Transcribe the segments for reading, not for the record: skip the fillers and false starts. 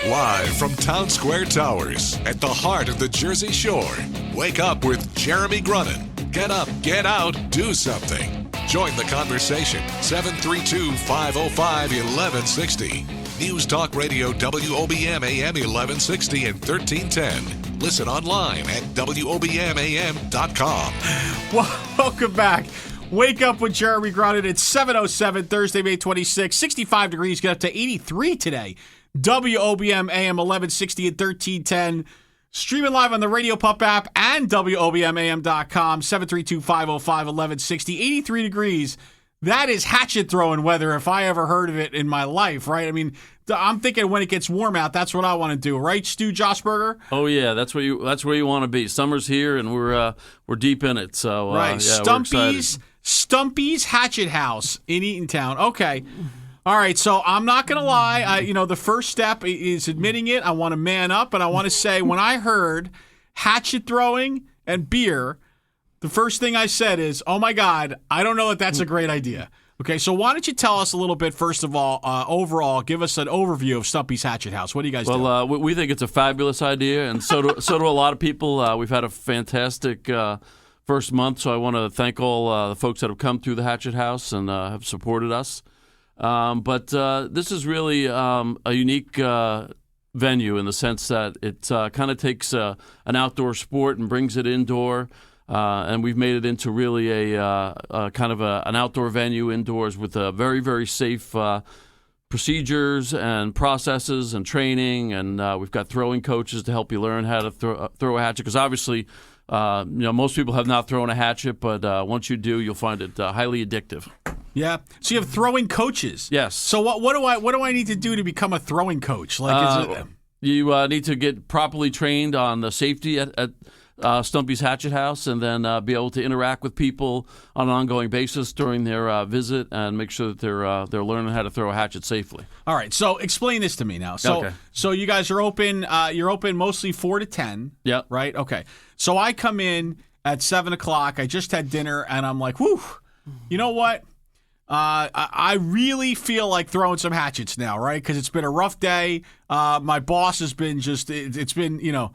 Live from Town Square Towers at the heart of the Jersey Shore. Wake up with Jeremy Grunin. Get up, get out, do something. Join the conversation. 732-505-1160. News Talk Radio WOBM AM 1160 and 1310. Listen online at WOBMAM.com. Welcome back. Wake up with Jeremy Grunin. It's 7:07, Thursday, May 26, 65 degrees. Get up to 83 today. WOBM AM 1160 and 1310. Streaming live on the Radio Pup app and WOBMAM.com. 732-505-1160. 83 degrees. That is hatchet throwing weather if I ever heard of it in my life, right? I mean, I'm thinking when it gets warm out, that's what I want to do, right, Stu Josberger? Oh yeah, that's where you want to be. Summer's here and we're deep in it. So right, yeah, Stumpies Hatchet House in Eatontown. Okay. All right, so I'm not going to lie. The first step is admitting it. I want to man up, and I want to say when I heard hatchet throwing and beer, the first thing I said is, oh, my God, I don't know that that's a great idea. Okay, so why don't you tell us a little bit, first of all, overall, give us an overview of Stumpy's Hatchet House. What do you guys do? Well, we think it's a fabulous idea, and so do a lot of people. We've had a fantastic first month, so I want to thank all the folks that have come through the Hatchet House and have supported us. But this is really a unique venue in the sense that it kind of takes an outdoor sport and brings it indoor. And we've made it into really a kind of an outdoor venue indoors with very, very safe procedures and processes and training. And we've got throwing coaches to help you learn how to throw a hatchet. Because obviously, most people have not thrown a hatchet, but once you do, you'll find it highly addictive. Yeah. So you have throwing coaches. Yes. So what do I need to do to become a throwing coach? You need to get properly trained on the safety at Stumpy's Hatchet House, and then be able to interact with people on an ongoing basis during their visit, and make sure that they're learning how to throw a hatchet safely. All right. So explain this to me now. So okay. So you guys are open. You're open mostly 4 to 10. Yeah. Right. Okay. So I come in at 7 o'clock. I just had dinner, and I'm like, whew. You know what? I really feel like throwing some hatchets now, right? Because it's been a rough day. My boss has been it's been a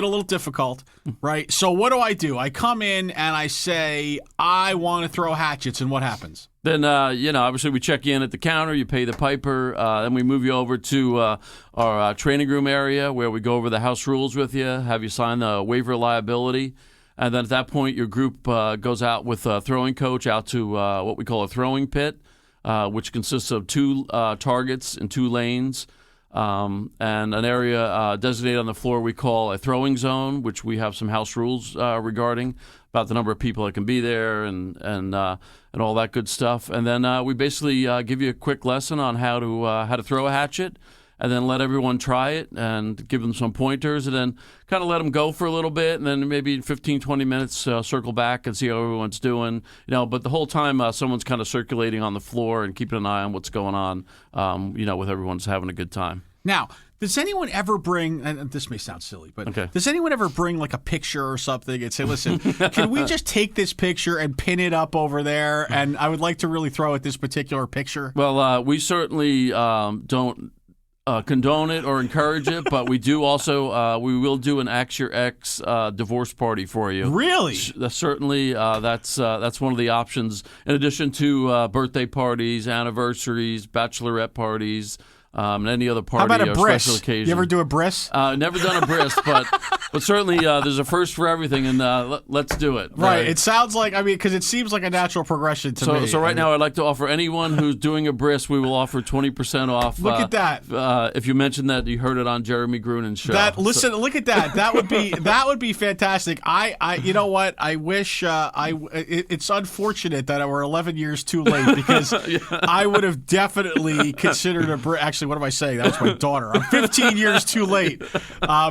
little difficult, right? So what do? I come in and I say, I want to throw hatchets, and what happens? Then, obviously we check you in at the counter, you pay the piper, then we move you over to our training room area where we go over the house rules with you, have you sign the waiver of liability. And then at that point, your group goes out with a throwing coach out to what we call a throwing pit, which consists of 2 targets in 2 lanes, and an area designated on the floor we call a throwing zone, which we have some house rules regarding about the number of people that can be there and all that good stuff. And then we basically give you a quick lesson on how to throw a hatchet, and then let everyone try it and give them some pointers, and then kind of let them go for a little bit, and then maybe 15, 20 minutes circle back and see how everyone's doing. But the whole time someone's kind of circulating on the floor and keeping an eye on what's going on, with everyone's having a good time. Now, does anyone ever bring, and this may sound silly, but okay. Does anyone ever bring like a picture or something and say, listen, can we just take this picture and pin it up over there, and I would like to really throw at this particular picture? Well, we certainly don't condone it or encourage it, but we do also we will do an Axe Your Ex divorce party for you. Really? Certainly, that's one of the options. In addition to birthday parties, anniversaries, bachelorette parties, and any other party How about a or bris? special occasion. You ever do a bris? Never done a bris, but certainly there's a first for everything, and let's do it. Right. It sounds like, because it seems like a natural progression to me. So right now, I'd like to offer anyone who's doing a bris, we will offer 20% off. Look at that. If you mentioned that you heard it on Jeremy Grunin's show. Look at that. That would be fantastic. You know what? I wish it's unfortunate that we're 11 years too late, because yeah. I would have definitely considered a bris. Actually, what am I saying? That was my daughter. I'm 15 years too late,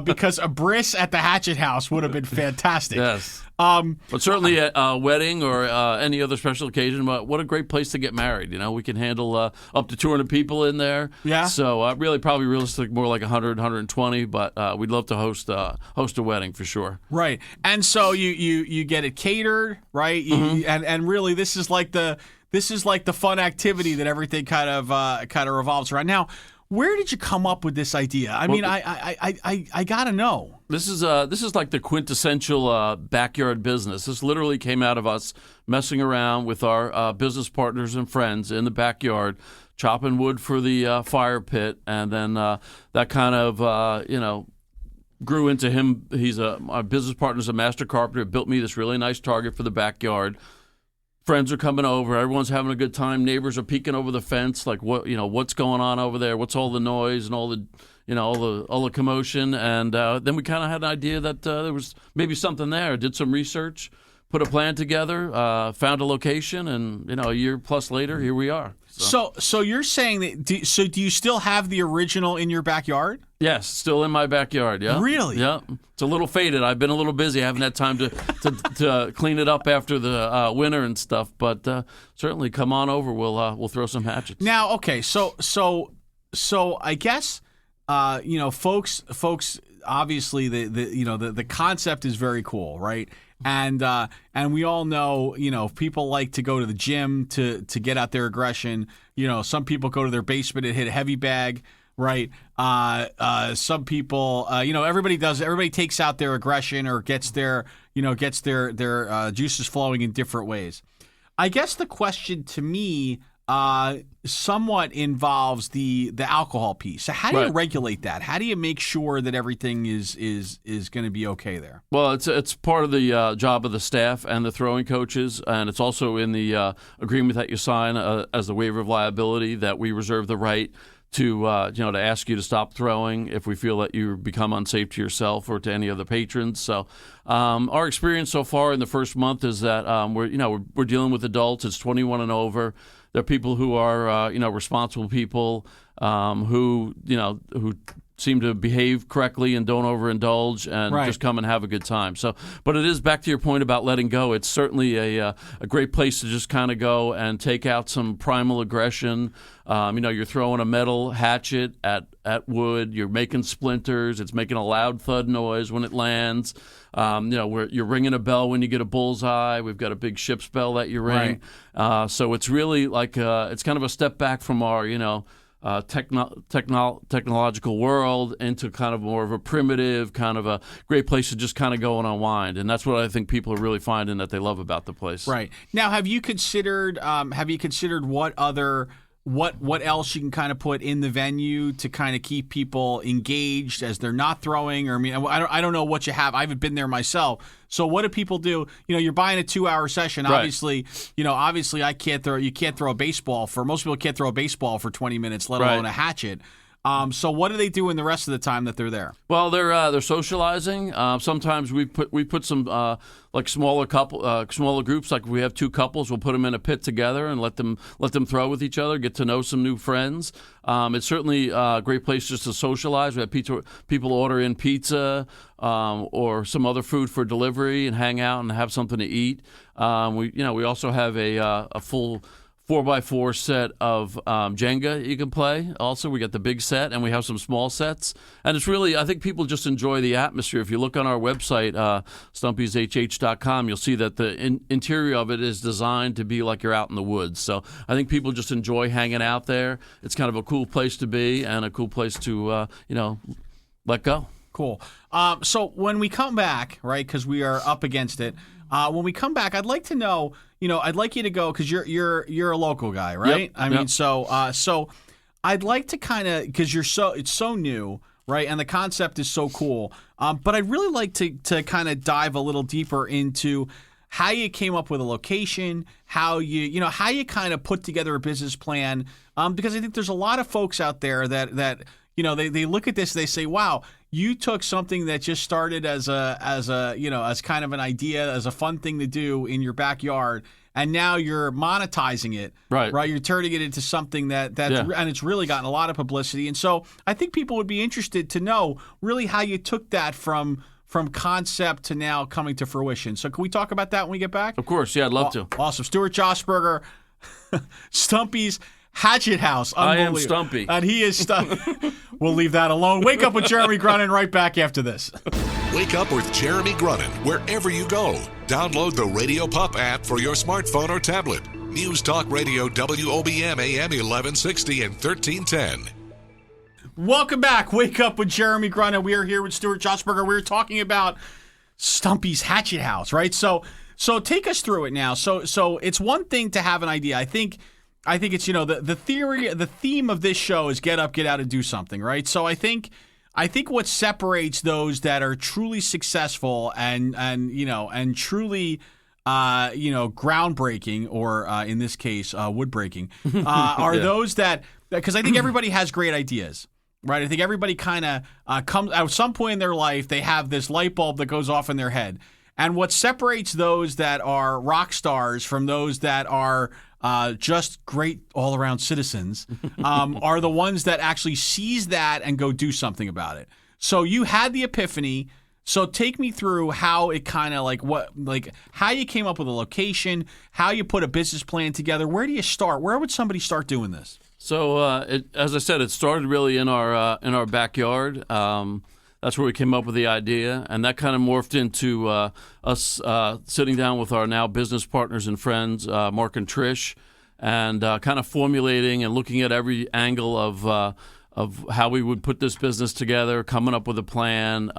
because a bris at the Hatchet House would have been fantastic. Yes. But certainly at a wedding or any other special occasion, what a great place to get married. We can handle up to 200 people in there. Yeah. So probably realistic, more like 100, 120, but we'd love to host a wedding for sure. Right. And so you get it catered, right? Mm-hmm. And really this is like the fun activity that everything kind of revolves around. Now, Where did you come up with this idea? I mean, I gotta know. This is like the quintessential backyard business. This literally came out of us messing around with our business partners and friends in the backyard, chopping wood for the fire pit, and then that kind of grew into him. My business partner's a master carpenter. Built me this really nice target for the backyard. Friends are coming over. Everyone's having a good time. Neighbors are peeking over the fence, like what's going on over there? What's all the noise and all the commotion? And then we kind of had an idea that there was maybe something there. Did some research, put a plan together, found a location, and a year plus later, here we are. So you're saying that? Do you still have the original in your backyard? Yes, still in my backyard. Yeah. Really? Yeah. It's a little faded. I've been a little busy. I haven't had time to clean it up after the winter and stuff. But certainly, come on over. We'll throw some hatchets. Now, okay. So I guess folks. Obviously, the concept is very cool, right? And we all know, people like to go to the gym to get out their aggression. Some people go to their basement and hit a heavy bag, right? Some people, everybody does. Everybody takes out their aggression or gets their juices flowing in different ways. I guess the question to me somewhat involves the alcohol piece. So how do you regulate that? How do you make sure that everything is going to be okay there? Well, it's part of the job of the staff and the throwing coaches, and it's also in the agreement that you sign as the waiver of liability that we reserve the right to ask you to stop throwing if we feel that you become unsafe to yourself or to any other patrons. So our experience so far in the first month is that we're dealing with adults. It's 21 and over. There are people who are responsible people who seem to behave correctly and don't overindulge and just come and have a good time. So, but it is back to your point about letting go. It's certainly a great place to just kind of go and take out some primal aggression. You're throwing a metal hatchet at wood. You're making splinters. It's making a loud thud noise when it lands. You're ringing a bell when you get a bullseye. We've got a big ship's bell that you ring. Right. So it's really like it's kind of a step back from our technological world into kind of more of a primitive, kind of a great place to just kind of go and unwind. And that's what I think people are really finding that they love about the place. Right. Now, have you considered what else you can kind of put in the venue to kind of keep people engaged as they're not throwing? Or I don't know what you have. I haven't been there myself. So what do people do? You're buying a 2-hour session. Right. Obviously, I can't throw. You can't throw a baseball for most people. Can't throw a baseball for 20 minutes, let alone a hatchet. So what do they do in the rest of the time that they're there? Well, they're socializing. Sometimes we put some smaller groups. Like if we have two couples, we'll put them in a pit together and let them throw with each other, get to know some new friends. It's certainly a great place just to socialize. We have people order in pizza or some other food for delivery and hang out and have something to eat. We also have a full 4x4 set of Jenga you can play. Also, we got the big set, and we have some small sets. And it's really, I think people just enjoy the atmosphere. If you look on our website, StumpiesHH.com, you'll see that the interior of it is designed to be like you're out in the woods. So I think people just enjoy hanging out there. It's kind of a cool place to be and a cool place to, let go. Cool. So when we come back, right, because we are up against it, when we come back, I'd like to know, I'd like you to go because you're a local guy, right? Yep. So I'd like to kind of because it's so new, right? And the concept is so cool. But I'd really like to kind of dive a little deeper into how you came up with a location, how you kind of put together a business plan. Because I think there's a lot of folks out there that they look at this, they say, wow. You took something that just started as kind of an idea, as a fun thing to do in your backyard, and now you're monetizing it. Right. You're turning it into something and it's really gotten a lot of publicity. And so I think people would be interested to know really how you took that from concept to now coming to fruition. So can we talk about that when we get back? Of course. Yeah, I'd love to. Awesome. Stuart Josberger, Stumpies. Hatchet House. I am Stumpy. And he is Stumpy. We'll leave that alone. Wake Up with Jeremy Grunin right back after this. Wake Up with Jeremy Grunin wherever you go. Download the Radio Pup app for your smartphone or tablet. News Talk Radio WOBM AM 1160 and 1310. Welcome back. Wake Up with Jeremy Grunin. We are here with Stuart Josberger. We're talking about Stumpies Hatchet House, right? So take us through it now. So it's one thing to have an idea. I think it's, the theme of this show is get up, get out, and do something, right? So I think what separates those that are truly successful and truly groundbreaking, or in this case, wood breaking, are those that, because I think everybody has great ideas. Right, I think everybody kind of comes at some point in their life. They have this light bulb that goes off in their head, and what separates those that are rock stars from those that are just great all-around citizens are the ones that actually seize that and go do something about it. So you had the epiphany. So take me through how it kind of how you came up with a location, how you put a business plan together. Where do you start? Where would somebody start doing this? So, as I said, it started really in our backyard. That's where we came up with the idea, and that kind of morphed into us sitting down with our now business partners and friends, Mark and Trish, and kind of formulating and looking at every angle of how we would put this business together, coming up with a plan.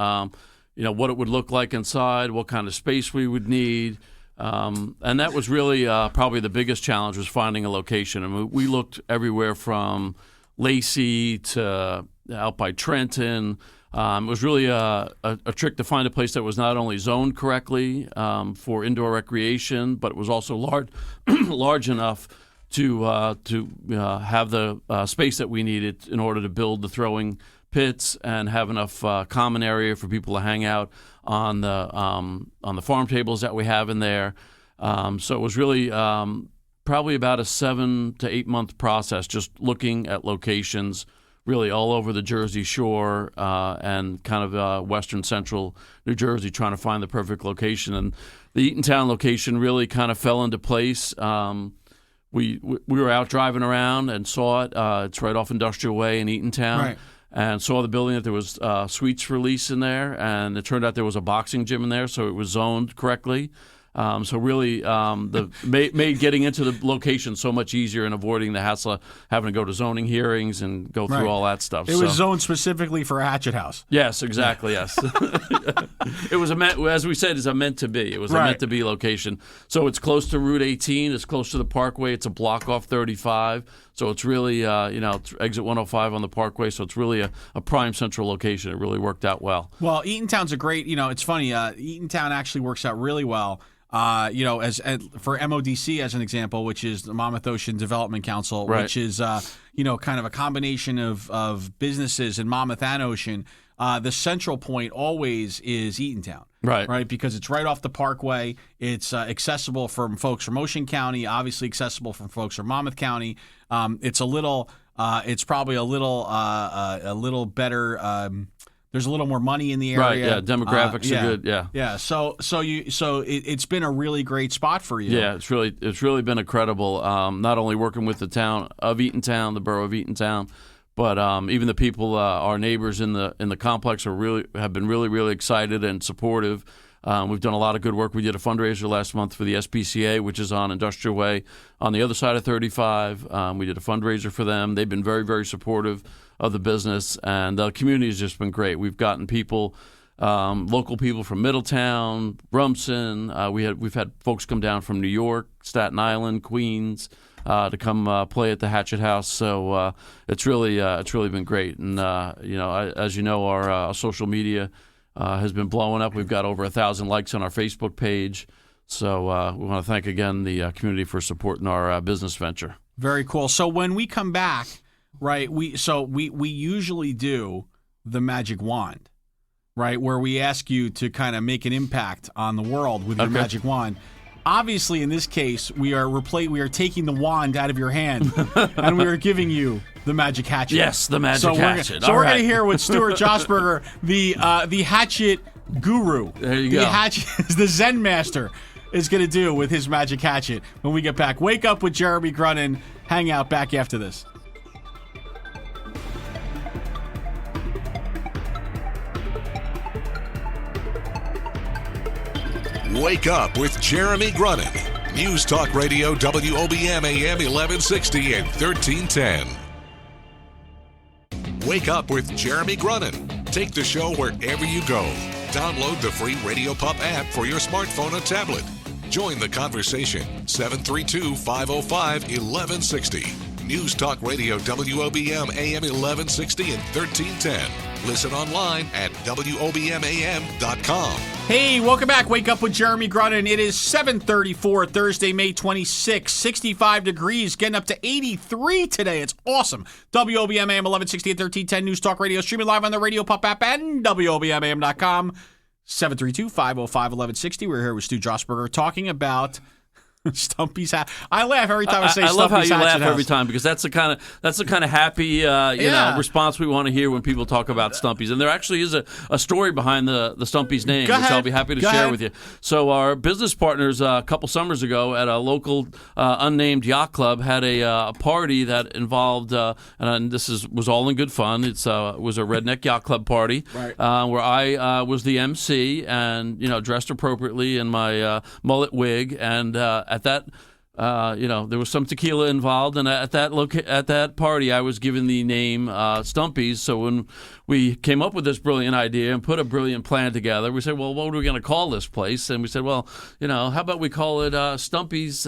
What it would look like inside, what kind of space we would need. And that was really probably the biggest challenge, was finding a location. I mean, we looked everywhere from Lacey to out by Trenton. It was really a trick to find a place that was not only zoned correctly for indoor recreation, but it was also large enough to have the space that we needed in order to build the throwing pits and have enough common area for people to hang out on the farm tables that we have in there. So it was really probably about a 7 to 8 month process, just looking at locations really all over the Jersey Shore and kind of western central New Jersey, trying to find the perfect location. And the Eatontown location really kind of fell into place. We were out driving around and saw it. It's right off Industrial Way in Eatontown. Right. And saw the building that there was suites for lease in there, and it turned out there was a boxing gym in there, so it was zoned correctly. So really made getting into the location so much easier and avoiding the hassle of having to go to zoning hearings and go through all that stuff. It was zoned specifically for a Hatchet House. Yes, exactly, yes. It was as we said, it's a meant to be. It was a meant to be location. So it's close to Route 18. It's close to the Parkway. It's a block off 35. So it's really, it's exit 105 on the Parkway. So it's really a prime central location. It really worked out well. Well, Eatontown's a great, it's funny. Eatontown actually works out really well. As for MODC as an example, which is the Monmouth Ocean Development Council, which is kind of a combination of businesses in Monmouth and Ocean. The central point always is Eatontown, right? Because it's right off the Parkway. It's accessible from folks from Ocean County, obviously accessible from folks from Monmouth County. It's probably a little better. There's a little more money in the area. Right, yeah, demographics are good, yeah. Yeah, so it's been a really great spot for you. Yeah, it's really been incredible, not only working with the town of Eatontown, the borough of Eatontown, but even the people, our neighbors in the complex have been really excited and supportive. We've done a lot of good work. We did a fundraiser last month for the SPCA, which is on Industrial Way on the other side of 35. We did a fundraiser for them. They've been very, very supportive of the business, and the community has just been great. We've gotten people, local people from Middletown, Rumson. We've had folks come down from New York, Staten Island, Queens, to come play at the Hatchet House. So it's really been great. And as you know, our social media has been blowing up. We've got over 1,000 likes on our Facebook page. So we want to thank again the community for supporting our business venture. Very cool. So when we come back, right, we usually do the magic wand, right, where we ask you to kind of make an impact on the world with your magic wand. Obviously, in this case, we are taking the wand out of your hand, and we are giving you the magic hatchet. Yes, the magic hatchet. We're going to hear with Stuart Josberger, the hatchet guru. There you go. The Zen master is going to do with his magic hatchet when we get back. Wake Up with Jeremy Grunin. Hang out back after this. Wake Up with Jeremy Grunin. News Talk Radio WOBM AM 1160 and 1310. Wake Up with Jeremy Grunin. Take the show wherever you go. Download the free Radio Pup app for your smartphone or tablet. Join the conversation. 732-505-1160. News Talk Radio WOBM AM 1160 and 1310. Listen online at WOBMAM.com. Hey, welcome back. Wake Up with Jeremy Grunin. It is 7:34, Thursday, May 26, 65 degrees, getting up to 83 today. It's awesome. WOBM AM 1160 and 1310 News Talk Radio, streaming live on the Radio Pup app and WOBMAM.com. 732-505-1160. We're here with Stu Josberger talking about Stumpies hat. I laugh every time I say Stumpies. I love how you laugh house. every time because that's the kind of happy you know response we want to hear when people talk about Stumpies. And there actually is a story behind the Stumpies name, which I'll be happy to share with you. So our business partners a couple summers ago at a local unnamed yacht club had a party that involved and this was all in good fun. It was a redneck yacht club party where I was the MC and dressed appropriately in my mullet wig and. At that, there was some tequila involved, and at that party, I was given the name Stumpies. So when we came up with this brilliant idea and put a brilliant plan together, we said, well, what are we going to call this place? And we said, well, how about we call it Stumpies,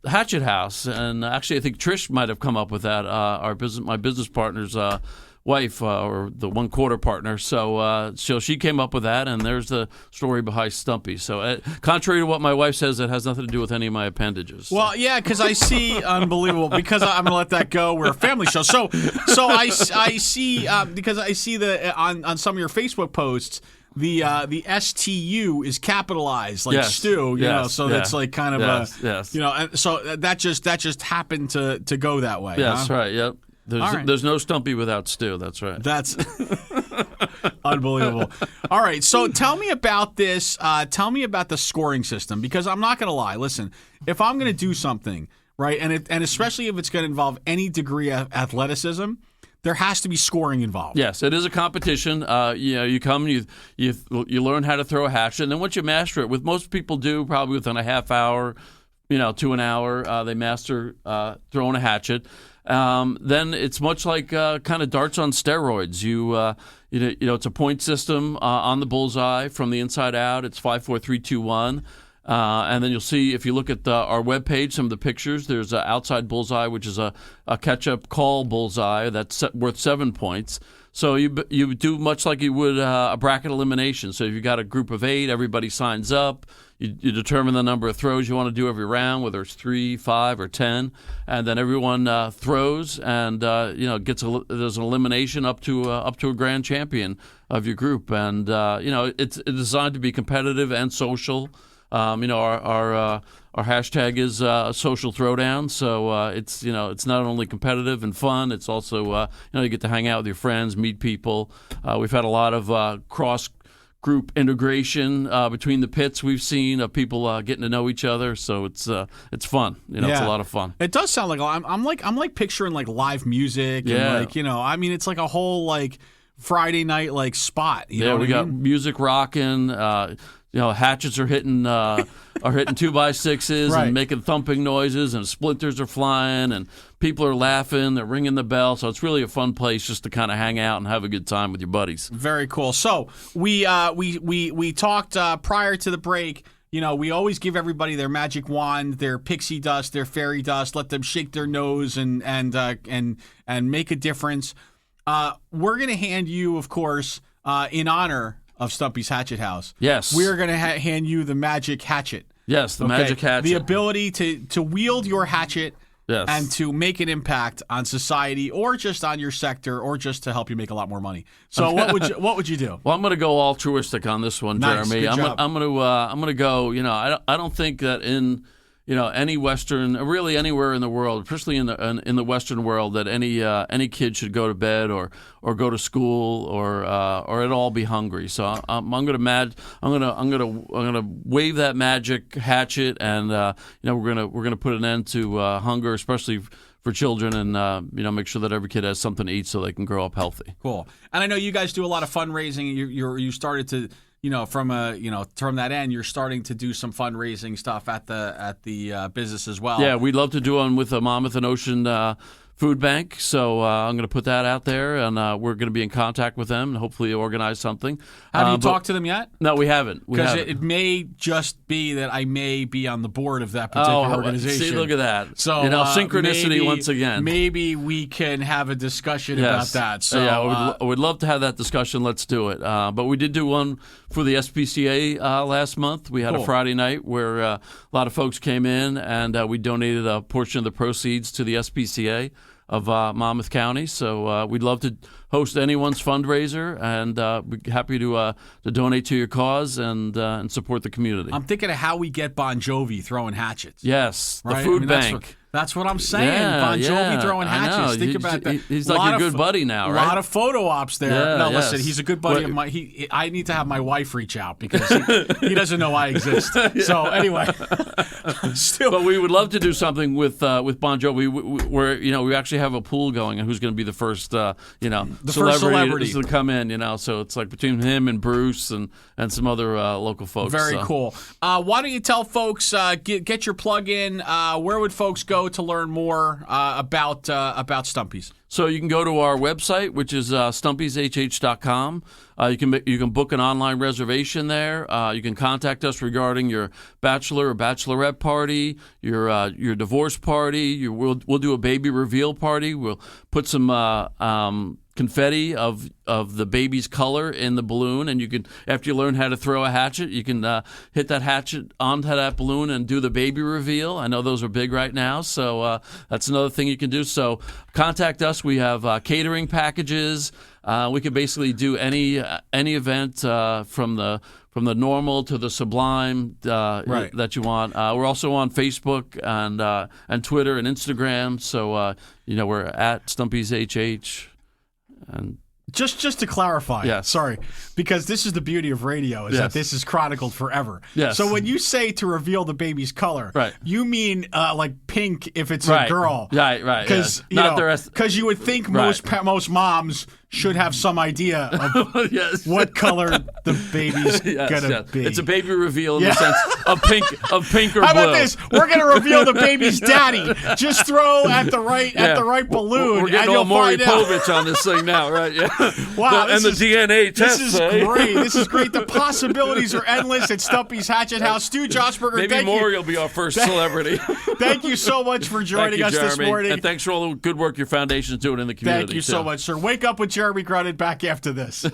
Hatchet House? And actually, I think Trish might have come up with that. My business partner's wife or the 1/4 partner. So she came up with that, and there's the story behind Stumpy. So contrary to what my wife says, it has nothing to do with any of my appendages. Well, yeah, because I see unbelievable. Because I'm gonna let that go. We're a family show. So I see because I see on some of your Facebook posts. The STU is capitalized, like Stu, so that's like kind of and so that just happened to go that way. Yes, huh? right. Yep. There's no Stumpy without Stu. That's right. That's unbelievable. All right, so tell me about this. Tell me about the scoring system, because I'm not going to lie. Listen, if I'm going to do something, right, and especially if it's going to involve any degree of athleticism, there has to be scoring involved. Yes, it is a competition. You come, you learn how to throw a hatchet, and then once you master it, with most people do probably within a half hour, to an hour, they master throwing a hatchet. Then it's much like kind of darts on steroids. It's a point system on the bullseye from the inside out. It's 5, 4, 3, 2, 1. And then you'll see, if you look at our webpage, some of the pictures, there's an outside bullseye, which is a catch-up call bullseye that's worth 7 points. So you do much like you would a bracket elimination. So if you've got a group of 8, everybody signs up. You determine the number of throws you want to do every round, whether it's 3, 5, or 10, and then everyone throws, and there's an elimination up to a grand champion of your group, and it's designed to be competitive and social. Our hashtag is social throwdown, so it's not only competitive and fun, it's also you get to hang out with your friends, meet people. We've had a lot of cross group integration between the pits we've seen of people getting to know each other, so it's fun. It's a lot of fun. It does sound like I'm like picturing like live music and it's like a whole like Friday night like spot. You know we got music rocking. Hatchets are hitting 2x6s right. and making thumping noises, and splinters are flying, and people are laughing. They're ringing the bell. So it's really a fun place just to kind of hang out and have a good time with your buddies. Very cool. So we talked prior to the break. We always give everybody their magic wand, their pixie dust, their fairy dust. Let them shake their nose and make a difference. We're going to hand you, of course, in honor of Stumpy's Hatchet House. Yes. We're going to hand you the magic hatchet. Yes, the magic hatchet. The ability to wield your hatchet yes. and to make an impact on society, or just on your sector, or just to help you make a lot more money. So what would you do? Well, I'm going to go altruistic on this one, nice. Jeremy. Good job. I'm going to go, I don't think that in any Western, really anywhere in the world, especially in the Western world, that any kid should go to bed or go to school or at all be hungry. So I'm gonna wave that magic hatchet, and we're gonna put an end to hunger, especially for children, and make sure that every kid has something to eat so they can grow up healthy. Cool. And I know you guys do a lot of fundraising. You started to. From that end, you're starting to do some fundraising stuff at the business as well. Yeah, we'd love to do one with the Monmouth and Ocean food bank. So I'm going to put that out there, and we're going to be in contact with them and hopefully organize something. Have you talked to them yet? No, we haven't. Because it may just be that I may be on the board of that particular organization. See, look at that. So synchronicity once again. Maybe we can have a discussion about that. So I would love to have that discussion. Let's do it. But we did do one for the SPCA last month. We had a Friday night where a lot of folks came in, and we donated a portion of the proceeds to the SPCA of Monmouth County. So we'd love to host anyone's fundraiser, and we're happy to donate to your cause and support the community. I'm thinking of how we get Bon Jovi throwing hatchets. Yes, right? the food bank. That's what I'm saying. Yeah, Bon Jovi throwing hatchets. Think about that. He's like a good buddy now, right? A lot of photo ops there. Yeah, no, listen, he's a good buddy of mine. I need to have my wife reach out because he doesn't know I exist. So anyway, but we would love to do something with Bon Jovi. Where we actually have a pool going, and who's going to be the first celebrity to come in. So it's like between him and Bruce and some other local folks. Very cool. Why don't you tell folks get your plug in? Where would folks go to learn more about Stumpies? So you can go to our website, which is stumpieshh.com. You can book an online reservation there. You can contact us regarding your bachelor or bachelorette party, your divorce party. We'll do a baby reveal party. We'll put some confetti of the baby's color in the balloon, and you can, after you learn how to throw a hatchet, you can hit that hatchet onto that balloon and do the baby reveal. I know those are big right now, so that's another thing you can do. So contact us. We have catering packages. We can basically do any event from the normal to the sublime that you want. We're also on Facebook and Twitter and Instagram. So we're at Stumpies HH. And just to clarify, sorry, because this is the beauty of radio is that this is chronicled forever. Yes. So when you say to reveal the baby's color, you mean like pink if it's a girl, right? Because you would think most moms should have some idea of what color the baby's gonna be. It's a baby reveal in the sense of pink or blue. How about this? We're gonna reveal the baby's daddy. Just throw at the right balloon. We're getting all Maury Povich on this thing now, right? Yeah. Wow. The DNA test. This is great. This is great. The possibilities are endless at Stumpy's Hatchet House. Stu Josberger, maybe Maury will be our first celebrity. Thank you so much for joining us Jeremy, this morning. And thanks for all the good work your foundation's doing in the community. Thank you so much, sir. Wake up with Jeremy Grunin back after this.